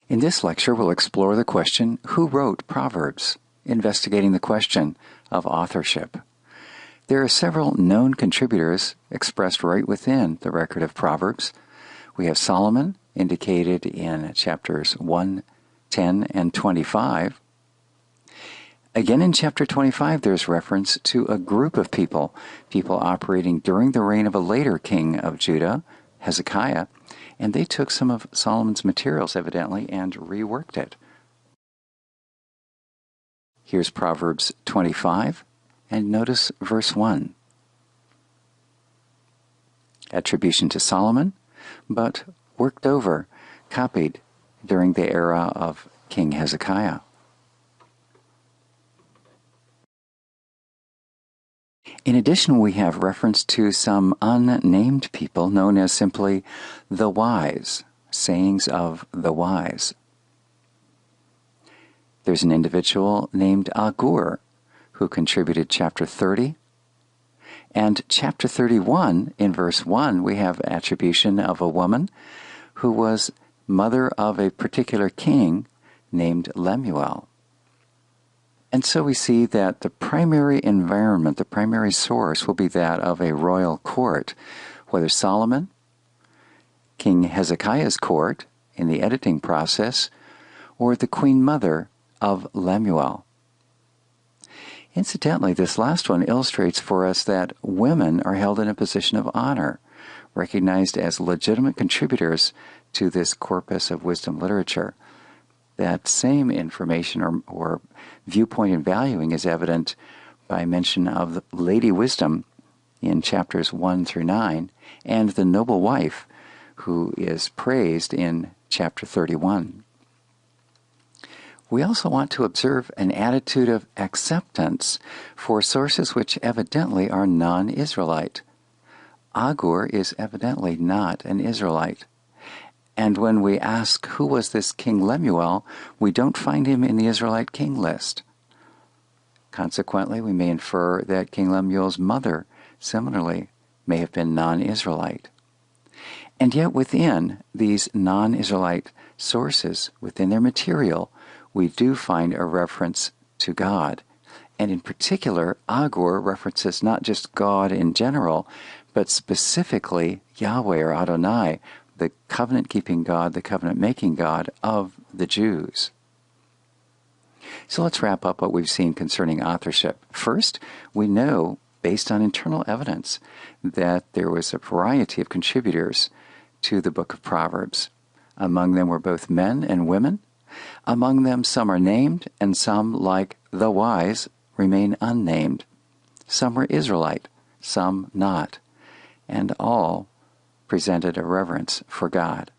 In this lecture, we'll explore the question, who wrote Proverbs? Investigating the question of authorship. There are several known contributors expressed right within the record of Proverbs. We have Solomon, indicated in chapters 1, 10, and 25. Again in chapter 25, there's reference to a group of people operating during the reign of a later king of Judah, Hezekiah, and they took some of Solomon's materials, evidently, and reworked it. Here's Proverbs 25, and notice verse 1. Attribution to Solomon, but worked over, copied during the era of King Hezekiah. In addition, we have reference to some unnamed people known as simply the wise, sayings of the wise. There's an individual named Agur who contributed chapter 30. And chapter 31, in verse 1, we have attribution of a woman who was mother of a particular king named Lemuel. And so we see that the primary environment, the primary source, will be that of a royal court, whether Solomon, King Hezekiah's court in the editing process, or the queen mother of Lemuel. Incidentally, this last one illustrates for us that women are held in a position of honor, recognized as legitimate contributors to this corpus of wisdom literature. That same information or viewpoint in valuing is evident by mention of the Lady Wisdom in chapters 1 through 9, and the noble wife who is praised in chapter 31. We also want to observe an attitude of acceptance for sources which evidently are non-Israelite. Agur is evidently not an Israelite. And when we ask who was this King Lemuel, we don't find him in the Israelite king list. Consequently, we may infer that King Lemuel's mother, similarly, may have been non-Israelite. And yet within these non-Israelite sources, within their material, we do find a reference to God. And in particular, Agur references not just God in general, but specifically Yahweh or Adonai, the covenant-keeping God, the covenant-making God of the Jews. So let's wrap up what we've seen concerning authorship. First, we know, based on internal evidence, that there was a variety of contributors to the book of Proverbs. Among them were both men and women. Among them, some are named, and some, like the wise, remain unnamed. Some were Israelite, some not, and all presented a reverence for God.